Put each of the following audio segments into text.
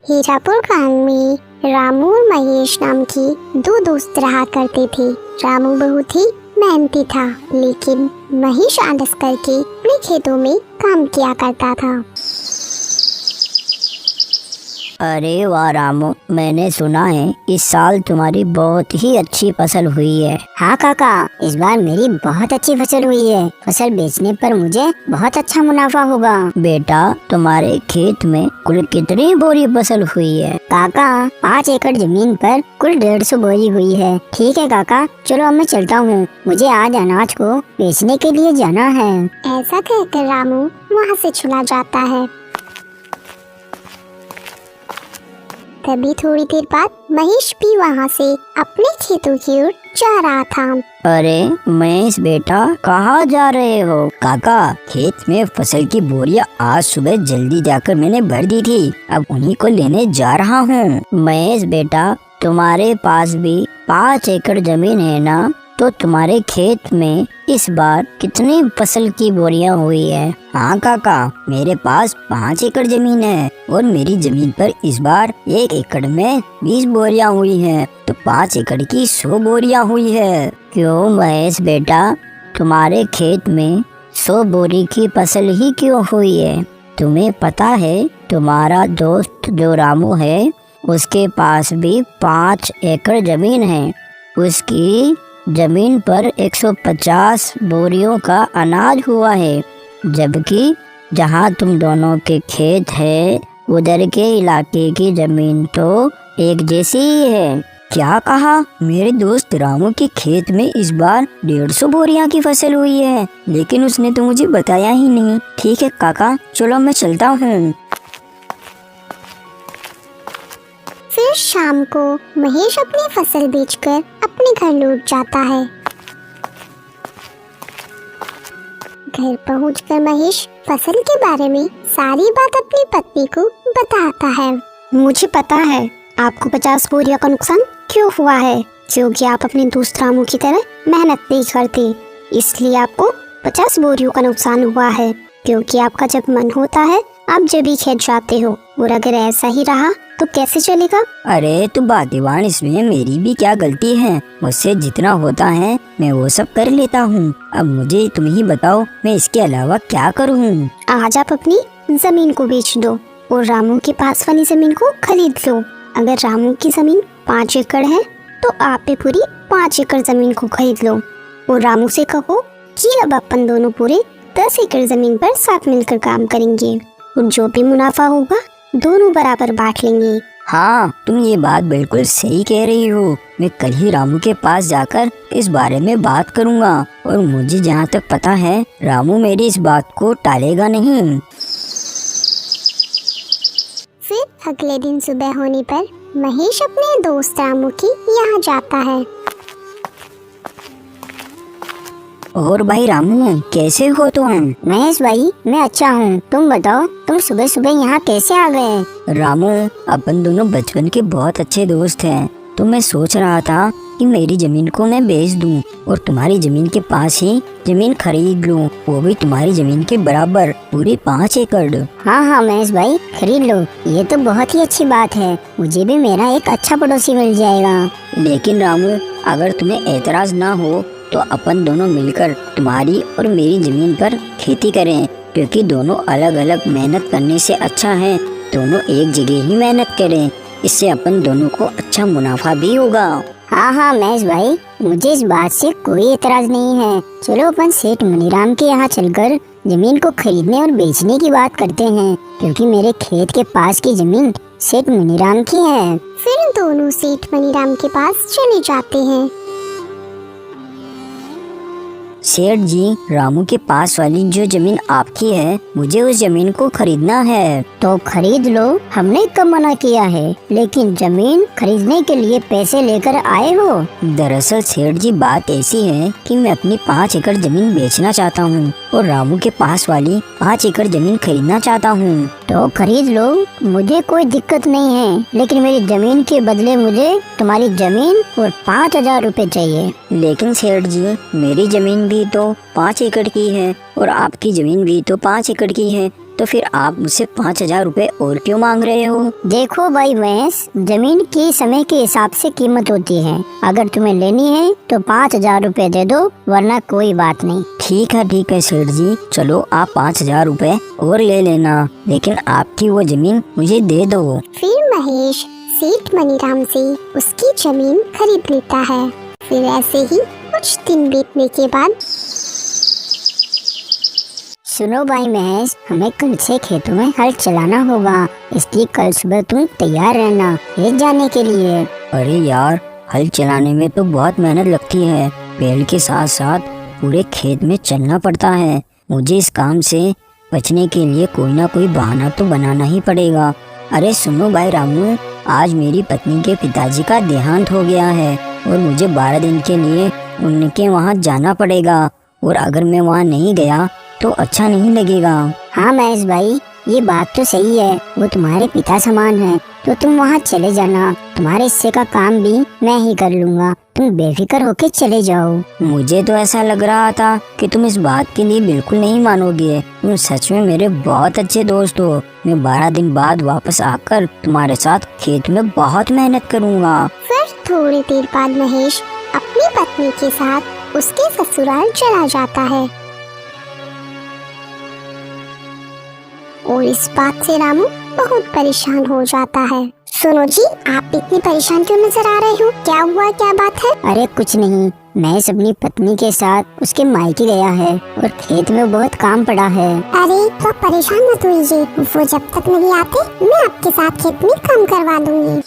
हीरापुर गांव में रामू और महेश नाम की दो दोस्त रहा करते थे। रामू बहुत ही मेहनती था, लेकिन महेश आलस करके अपने खेतों में काम किया करता था। अरे वाह रामू, मैंने सुना है इस साल तुम्हारी बहुत ही अच्छी फसल हुई है। हाँ काका, इस बार मेरी बहुत अच्छी फसल हुई है। फसल बेचने पर मुझे बहुत अच्छा मुनाफा होगा। बेटा, तुम्हारे खेत में कुल कितनी बोरी फसल हुई है? काका, 5 एकड़ जमीन पर कुल 150 बोरी हुई है। ठीक है काका, चलो अब मैं चलता हूँ, मुझे आज अनाज को बेचने के लिए जाना है। ऐसा कहकर रामू वहाँ से चला जाता है। तभी थोड़ी देर बाद महेश भी वहाँ से अपने खेतों की ओर जा रहा था। अरे महेश बेटा, कहाँ जा रहे हो? काका, खेत में फसल की बोरियां आज सुबह जल्दी जाकर मैंने भर दी थी, अब उन्हीं को लेने जा रहा हूँ। महेश बेटा, तुम्हारे पास भी 5 एकड़ जमीन है ना? तो तुम्हारे खेत में इस बार कितनी फसल की बोरियां हुई है? हाँ काका, मेरे पास 5 एकड़ जमीन है और मेरी जमीन पर इस बार 1 एकड़ में 20 बोरियां हुई हैं, तो 5 एकड़ की 100 बोरियां हुई है। क्यों महेश बेटा, तुम्हारे खेत में 100 बोरी की फसल ही क्यों हुई है? तुम्हें पता है तुम्हारा दोस्त जो रामू है, उसके पास भी 5 एकड़ जमीन है। उसकी जमीन पर 150 बोरियों का अनाज हुआ है, जबकि जहां तुम दोनों के खेत है उधर के इलाके की जमीन तो एक जैसी ही है। क्या कहा? मेरे दोस्त रामू के खेत में इस बार 150 बोरियां की फसल हुई है, लेकिन उसने तो मुझे बताया ही नहीं। ठीक है काका, चलो मैं चलता हूँ। फिर शाम को महेश अपनी फसल बेचकर अपने घर लौट जाता है। घर पहुंचकर महेश फसल के बारे में सारी बात अपनी पत्नी को बताता है। मुझे पता है आपको 50 बोरियों का नुकसान क्यों हुआ है, क्योंकि आप अपने दोस्त रामू की तरह मेहनत नहीं करते, इसलिए आपको 50 बोरियों का नुकसान हुआ है। क्योंकि आपका जब मन होता है आप जब भी खेत जाते हो, और अगर ऐसा ही रहा तो कैसे चलेगा? अरे तू भाग्यवान, इसमें मेरी भी क्या गलती है? मुझसे जितना होता है मैं वो सब कर लेता हूँ। अब मुझे तुम ही बताओ, मैं इसके अलावा क्या करूँ? आज आप अपनी जमीन को बेच दो और रामू के पास वाली जमीन को खरीद लो। अगर रामू की जमीन 5 एकड़ है तो आप भी पूरी 5 एकड़ जमीन को खरीद लो और रामू से कहो कि अब अपन दोनों पूरे 10 एकड़ जमीन पर साथ मिलकर काम करेंगे और जो भी मुनाफा होगा दोनों बराबर बांट लेंगे। हाँ, तुम ये बात बिल्कुल सही कह रही हो। मैं कल ही रामू के पास जाकर इस बारे में बात करूँगा, और मुझे जहाँ तक पता है रामू मेरी इस बात को टालेगा नहीं। फिर अगले दिन सुबह होने पर महेश अपने दोस्त रामू की यहाँ जाता है। और भाई रामू, कैसे हो तुम? महेश भाई, मैं अच्छा हूँ, तुम बताओ, तुम सुबह सुबह यहाँ कैसे आ गए? रामू, अपन दोनों बचपन के बहुत अच्छे दोस्त हैं, तो मैं सोच रहा था कि मेरी जमीन को मैं बेच दूं और तुम्हारी जमीन के पास ही जमीन खरीद लूं, वो भी तुम्हारी जमीन के बराबर, पूरी 5 एकड़। हाँ महेश भाई, खरीद लो, ये तो बहुत ही अच्छी बात है, मुझे भी मेरा एक अच्छा पड़ोसी मिल जाएगा। लेकिन रामू, अगर तुम्हें ऐतराज ना हो तो अपन दोनों मिलकर तुम्हारी और मेरी जमीन पर खेती करें, क्योंकि दोनों अलग अलग मेहनत करने से अच्छा है दोनों एक जगह ही मेहनत करें, इससे अपन दोनों को अच्छा मुनाफा भी होगा। हाँ महेश भाई, मुझे इस बात से कोई एतराज नहीं है। चलो अपन सेठ मुनीराम के यहाँ चलकर जमीन को खरीदने और बेचने की बात करते हैं, क्योंकि मेरे खेत के पास की जमीन सेठ मुनीराम की है। फिर दोनों सेठ मुनीराम के पास चले जाते हैं। सेठ जी, रामू के पास वाली जो जमीन आपकी है, मुझे उस जमीन को खरीदना है। तो खरीद लो, हमने कब मना किया है, लेकिन जमीन खरीदने के लिए पैसे लेकर आए हो? दरअसल सेठ जी, बात ऐसी है कि मैं अपनी 5 एकड़ जमीन बेचना चाहता हूँ और रामू के पास वाली 5 एकड़ जमीन खरीदना चाहता हूँ। तो खरीद लो, मुझे कोई दिक्कत नहीं है, लेकिन मेरी जमीन के बदले मुझे तुम्हारी जमीन और 5,000 रुपए चाहिए। लेकिन सेठ जी, मेरी जमीन भी तो 5 एकड़ की है और आपकी जमीन भी तो 5 एकड़ की है, तो फिर आप मुझसे 5,000 रुपए और क्यों मांग रहे हो? देखो भाई महेश, जमीन की समय के हिसाब से कीमत होती है। अगर तुम्हें लेनी है तो 5,000 रुपए दे दो, वरना कोई बात नहीं। ठीक है सेठ जी, चलो आप 5,000 रुपए और ले लेना, लेकिन आपकी वो जमीन मुझे दे दो। फिर महेश सेठ मनीराम से उसकी जमीन खरीद लेता है। फिर ऐसे ही कुछ दिन बीतने के बाद सुनो भाई महेश, हमें कल से खेतों में हल चलाना होगा, इसलिए कल सुबह तुम तैयार रहना खेत जाने के लिए। अरे यार, हल चलाने में तो बहुत मेहनत लगती है, पेड़ के साथ साथ पूरे खेत में चलना पड़ता है। मुझे इस काम से बचने के लिए कोई ना कोई बहाना तो बनाना ही पड़ेगा। अरे सुनो भाई रामू, आज मेरी पत्नी के पिताजी का देहांत हो गया है और मुझे 12 दिन के लिए उनके वहाँ जाना पड़ेगा, और अगर मैं वहाँ नहीं गया तो अच्छा नहीं लगेगा। हाँ महेश भाई, ये बात तो सही है, वो तुम्हारे पिता समान है, तो तुम वहाँ चले जाना। तुम्हारे हिस्से का काम भी मैं ही कर लूँगा, तुम बेफिक्र होके चले जाओ। मुझे तो ऐसा लग रहा था कि तुम इस बात के लिए बिल्कुल नहीं मानोगे। तुम सच में मेरे बहुत अच्छे दोस्त हो। मैं 12 दिन बाद वापस आकर तुम्हारे साथ खेत में बहुत मेहनत करूँगा। फिर थोड़ी देर बाद महेश अपनी पत्नी के साथ उसके ससुराल चला जाता है। और इस बात से रामू बहुत परेशान हो जाता है। सुनो जी, आप इतनी परेशान क्यों नजर आ रहे हो? क्या हुआ, क्या बात है? अरे कुछ नहीं, महेश अपनी पत्नी के साथ उसके मायके गया है और खेत में बहुत काम पड़ा है। अरे तो परेशान मत होइए, वो जब तक नहीं आते मैं आपके साथ खेत में काम करवा दूंगी।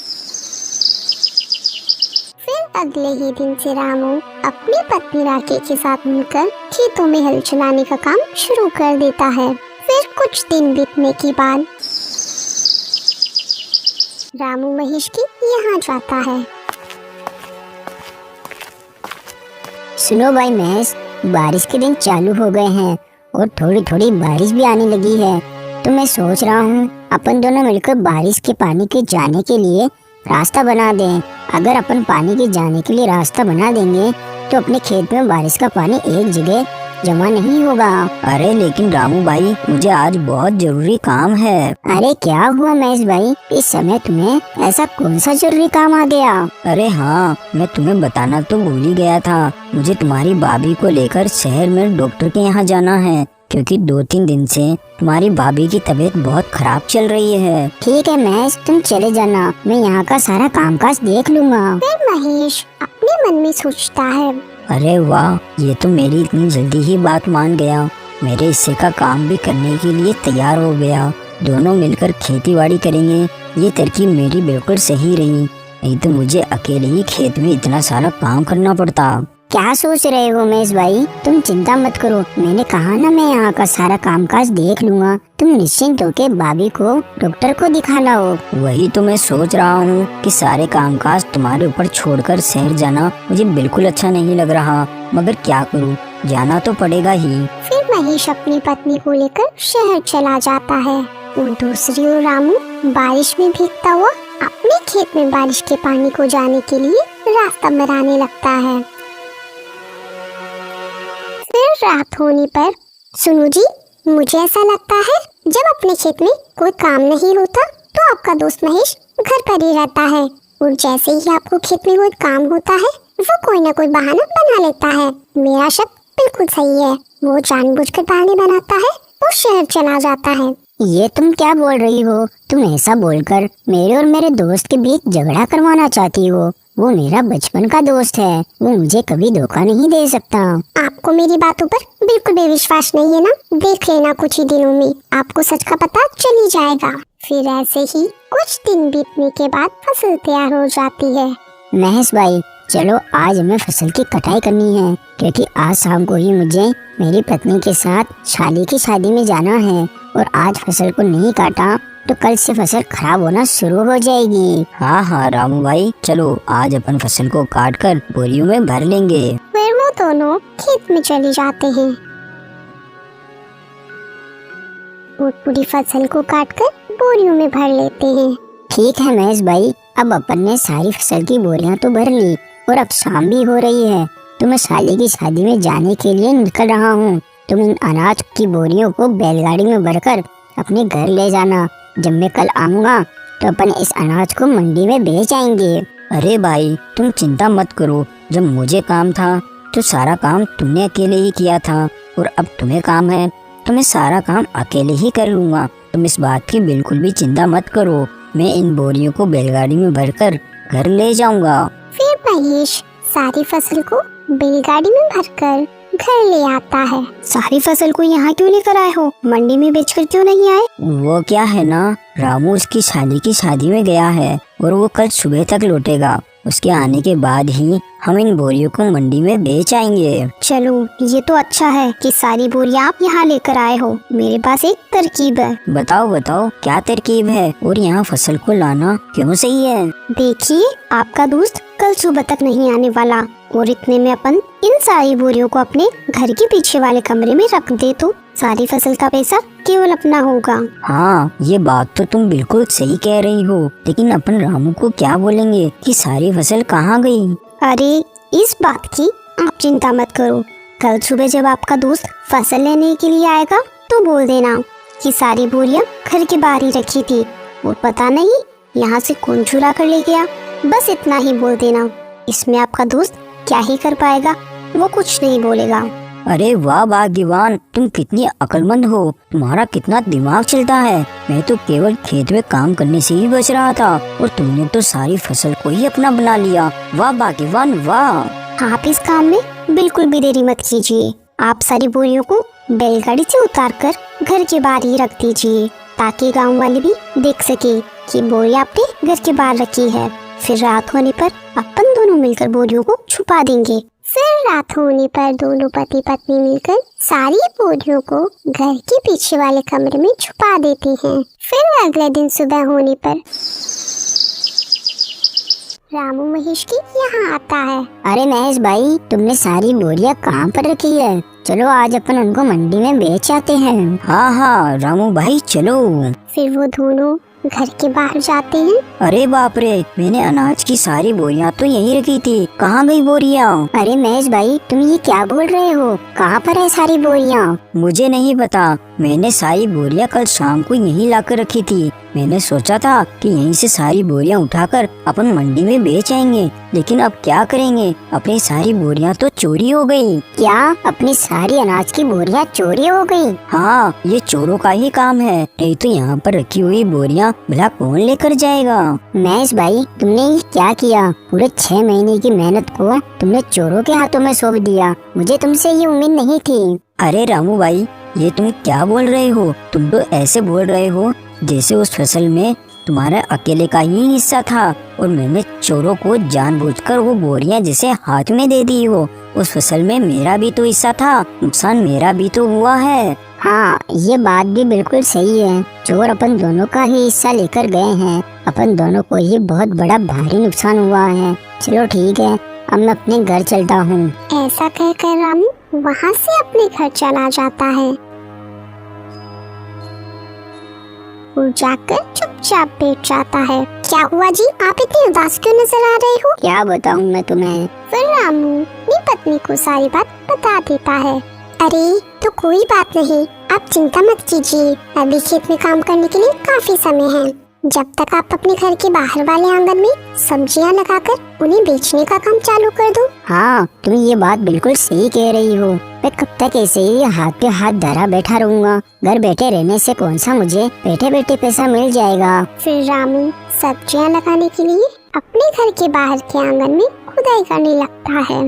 फिर अगले ही दिन से रामू अपनी पत्नी राके के साथ मिलकर खेतों में हल चलाने का काम शुरू कर देता है। फिर कुछ दिन बीतने के बाद रामू महेश के यहाँ जाता है। सुनो भाई महेश, बारिश के दिन चालू हो गए हैं और थोड़ी थोड़ी बारिश भी आने लगी है, तो मैं सोच रहा हूँ अपन दोनों मिलकर बारिश के पानी के जाने के लिए रास्ता बना दें। अगर अपन पानी के जाने के लिए रास्ता बना देंगे तो अपने खेत में बारिश का पानी एक जगह जमा नहीं होगा। अरे लेकिन रामू भाई, मुझे आज बहुत जरूरी काम है। अरे क्या हुआ महेश भाई, इस समय तुम्हें ऐसा कौन सा जरूरी काम आ गया? अरे हाँ, मैं तुम्हें बताना तो भूल ही गया था। मुझे तुम्हारी भाभी को लेकर शहर में डॉक्टर के यहाँ जाना है, क्योंकि 2-3 दिन से तुम्हारी भाभी की तबीयत बहुत खराब चल रही है। ठीक है महेश, तुम चले जाना, मैं यहाँ का सारा कामकाज देख लूँगा। फिर महेश अपने मन में सोचता है, अरे वाह, ये तो मेरी इतनी जल्दी ही बात मान गया। मेरे हिस्से का काम भी करने के लिए तैयार हो गया। दोनों मिलकर खेतीबाड़ी करेंगे। ये तरकीब मेरी बिल्कुल सही रही, नहीं तो मुझे अकेले ही खेत में इतना सारा काम करना पड़ता। क्या सोच रहे हो महेश भाई, तुम चिंता मत करो, मैंने कहा ना मैं यहाँ का सारा कामकाज देख लूँगा। तुम निश्चिंत होके भाभी को डॉक्टर को दिखाना हो। वही तो मैं सोच रहा हूँ कि सारे कामकाज तुम्हारे ऊपर छोड़कर शहर जाना मुझे बिल्कुल अच्छा नहीं लग रहा, मगर क्या करूँ, जाना तो पड़ेगा ही। फिर महेश अपनी पत्नी को लेकर शहर चला जाता है और दूसरी ओर रामू बारिश में भीगता हुआ अपने खेत में बारिश के पानी को जाने के लिए रास्ता बनाने लगता है। फिर रात होने पर, सुनो जी, मुझे ऐसा लगता है जब अपने खेत में कोई काम नहीं होता तो आपका दोस्त महेश घर पर ही रहता है, और जैसे ही आपको खेत में कोई काम होता है वो कोई ना कोई बहाना बना लेता है। मेरा शक बिल्कुल सही है, वो जानबूझकर बहाने बनाता है और शहर चला जाता है। ये तुम क्या बोल रही हो? तुम ऐसा बोलकर मेरे और मेरे दोस्त के बीच झगड़ा करवाना चाहती हो? वो मेरा बचपन का दोस्त है, वो मुझे कभी धोखा नहीं दे सकता। आपको मेरी बातों पर बिल्कुल भी विश्वास नहीं है ना? देख लेना, कुछ ही दिनों में आपको सच का पता चल ही जाएगा। फिर ऐसे ही कुछ दिन बीतने के बाद फसल तैयार हो जाती है। महेश भाई, चलो आज हमें फसल की कटाई करनी है, क्योंकि आज शाम को ही मुझे मेरी पत्नी के साथ शाली की शादी में जाना है, और आज फसल को नहीं काटा तो कल से फसल खराब होना शुरू हो जाएगी। हाँ रामू भाई, चलो आज अपन फसल को काट कर बोरियों में भर लेंगे। फिर वो दोनों खेत में चले जाते हैं और पूरी फसल को काटकर बोरियों में भर लेते हैं। ठीक है महेश भाई, अब अपन ने सारी फसल की बोरियां तो भर ली और अब शाम भी हो रही है, तो मैं शाली की शादी में जाने के लिए निकल रहा हूँ। तुम इन अनाज की बोरियों को बैलगाड़ी में भरकर अपने घर ले जाना। जब मैं कल आऊँगा तो अपन इस अनाज को मंडी में बेच आएंगे। अरे भाई तुम चिंता मत करो, जब मुझे काम था तो सारा काम तुमने अकेले ही किया था, और अब तुम्हें काम है तो मैं सारा काम अकेले ही कर लूँगा। तुम इस बात की बिल्कुल भी चिंता मत करो, मैं इन बोरियों को बैलगाड़ी में भरकर घर ले जाऊँगा। फिर महेश सारी फसल को बैलगाड़ी में भरकर घर ले आता है। सारी फसल को यहाँ क्यों लेकर आए हो? मंडी में बेचकर क्यों नहीं आए? वो क्या है ना, रामू उसकी शादी में गया है और वो कल सुबह तक लौटेगा। उसके आने के बाद ही हम इन बोरियों को मंडी में बेच आएंगे। चलो ये तो अच्छा है कि सारी बोरियां आप यहाँ लेकर आए हो। मेरे पास एक तरकीब है। बताओ बताओ क्या तरकीब है, और यहाँ फसल को लाना क्यों सही है? देखिए, आपका दोस्त कल सुबह तक नहीं आने वाला, और इतने में अपन इन सारी बोरियों को अपने घर के पीछे वाले कमरे में रख दे तो सारी फसल का पैसा केवल अपना होगा। हाँ ये बात तो तुम बिल्कुल सही कह रही हो, लेकिन अपन रामू को क्या बोलेंगे कि सारी फसल कहाँ गई? अरे इस बात की आप चिंता मत करो। कल सुबह जब आपका दोस्त फसल लेने के लिए आएगा तो बोल देना कि सारी बोरियां घर के बाहर ही रखी थी, वो पता नहीं यहाँ से कौन चुरा कर ले गया। बस इतना ही बोल देना। इसमें आपका दोस्त क्या ही कर पाएगा, वो कुछ नहीं बोलेगा। अरे वाह भाग्यवान, तुम कितनी अक्लमंद हो, तुम्हारा कितना दिमाग चलता है। मैं तो केवल खेत में काम करने से ही बच रहा था, और तुमने तो सारी फसल को ही अपना बना लिया। वाह भाग्यवान वाह। आप इस काम में बिल्कुल भी देरी मत कीजिए। आप सारी बोरियों को बैलगाड़ी से उतारकर घर के बाहर ही रख दीजिए, ताकि गांव वाले भी देख सके कि बोरियां आपने घर के बाहर रखी है। फिर रात होने पर अपन दोनों मिलकर बोरियों को छुपा देंगे। फिर रात होने पर दोनों पति पत्नी मिलकर सारी बोरियों को घर के पीछे वाले कमरे में छुपा देते हैं। फिर अगले दिन सुबह होने पर रामू महेश के यहाँ आता है। अरे महेश भाई, तुमने सारी बोरियां कहाँ पर रखी है? चलो आज अपन उनको मंडी में बेच आते हैं। हाँ हाँ रामू भाई चलो। फिर वो दोनों घर के बाहर जाते हैं। अरे बाप रे, मैंने अनाज की सारी बोरियां तो यहीं रखी थी, कहाँ गई बोरियां? अरे महेश भाई, तुम ये क्या बोल रहे हो? कहाँ पर है सारी बोरियां? मुझे नहीं पता, मैंने सारी बोरियां कल शाम को यहीं लाकर रखी थी। मैंने सोचा था कि यहीं से सारी बोरियां उठाकर अपन मंडी में बेच आएंगे, लेकिन अब क्या करेंगे, अपनी सारी बोरियां तो चोरी हो गई। क्या अपनी सारी अनाज की बोरियां चोरी हो गई? हाँ ये चोरों का ही काम है, नहीं तो यहाँ पर रखी हुई बोरियां भला कौन लेकर जाएगा? महेश भाई, तुमने ये क्या किया? पूरे 6 महीने की मेहनत को तुमने चोरों के हाथों में सौंप दिया। मुझे तुमसे ये उम्मीद नहीं थी। अरे रामू भाई, ये तुम क्या बोल रहे हो? तुम तो ऐसे बोल रहे हो जैसे उस फसल में तुम्हारा अकेले का ही हिस्सा था, और मैंने चोरों को जानबूझकर वो बोरियां जिसे हाथ में दे दी हो। उस फसल में मेरा भी तो हिस्सा था, नुकसान मेरा भी तो हुआ है। हाँ ये बात भी बिल्कुल सही है, चोर अपन दोनों का ही हिस्सा लेकर गए हैं। अपन दोनों को ही बहुत बड़ा भारी नुकसान हुआ है। चलो ठीक है, अब मैं अपने घर चलता हूँ। ऐसा कहकर रामू वहाँ से अपने घर चला जाता है और जाकर चुपचाप बैठ जाता है। क्या हुआ जी, आप इतने उदास क्यों नजर आ रहे हो? क्या बताऊँ मैं तुम्हें? फिर रामू अपनी पत्नी को सारी बात बता देता है। अरे तो कोई बात नहीं, आप चिंता मत कीजिए, अभी खेत में काम करने के लिए काफी समय है। जब तक आप अपने घर के बाहर वाले आंगन में सब्जियां लगाकर उन्हें बेचने का काम चालू कर दो। हाँ तुम ये बात बिल्कुल सही कह रही हो। मैं कब तक ऐसे ही हाथ पे हाथ धरा बैठा रहूंगा? घर बैठे रहने से कौन सा मुझे बैठे बैठे पैसा मिल जाएगा। फिर रामू सब्जियां लगाने के लिए अपने घर के बाहर के आंगन में खुदाई करने लगता है।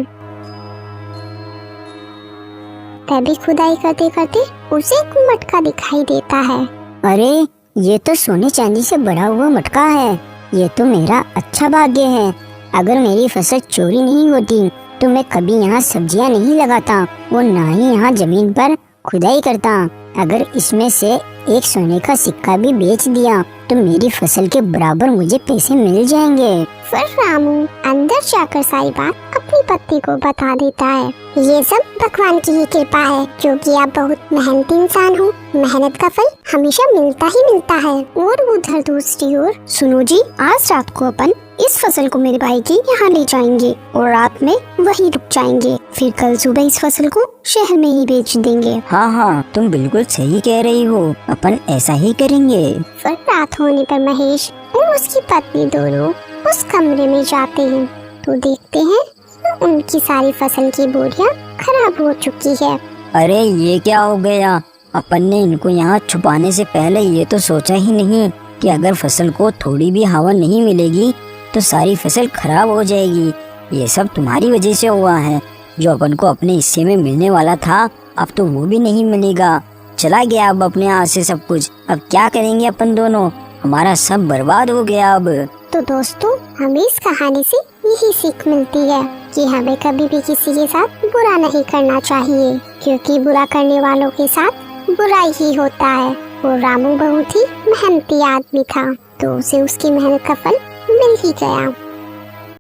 तभी खुदाई करते करते उसे एक मटका दिखाई देता है। अरे ये तो सोने चांदी से बड़ा हुआ मटका है। ये तो मेरा अच्छा भाग्य है। अगर मेरी फसल चोरी नहीं होती तो मैं कभी यहाँ सब्जियाँ नहीं लगाता और ना ही यहाँ जमीन पर खुदाई करता। अगर इसमें से एक सोने का सिक्का भी बेच दिया तो मेरी फसल के बराबर मुझे पैसे मिल जाएंगे। फिर रामू अंदर जाकर सारी बात अपनी पत्नी को बता देता है। ये सब भगवान की ही कृपा है, क्योंकि आप बहुत मेहनती इंसान हो। मेहनत का फल हमेशा मिलता ही मिलता है। और उधर दूसरी ओर सुनो जी, आज रात को अपन इस फसल को मेरे भाई के यहाँ ले जाएंगे और रात में वहीं रुक जाएंगे। फिर कल सुबह इस फसल को शहर में ही बेच देंगे। हाँ हाँ, तुम बिल्कुल सही कह रही हो, अपन ऐसा ही करेंगे। फिर रात होने पर महेश और उसकी पत्नी दोनों उस कमरे में जाते हैं तो देखते हैं उनकी सारी फसल की बोरियां खराब हो चुकी है। अरे ये क्या हो गया? अपन ने इनको यहाँ छुपाने से पहले ये तो सोचा ही नहीं कि अगर फसल को थोड़ी भी हवा नहीं मिलेगी तो सारी फसल खराब हो जाएगी। ये सब तुम्हारी वजह से हुआ है। जो अपन को अपने हिस्से में मिलने वाला था अब तो वो भी नहीं मिलेगा। चला गया अब अपने हाथ से सब कुछ। अब क्या करेंगे अपन दोनों? हमारा सब बर्बाद हो गया अब। तो दोस्तों, हमें इस कहानी से यही सीख मिलती है कि हमें कभी भी किसी के साथ बुरा नहीं करना चाहिए, क्योंकि बुरा करने वालों के साथ बुराई ही होता है। और रामू बहुत ही मेहनती आदमी था तो उसे उसकी मेहनत का फल मिल ही गया।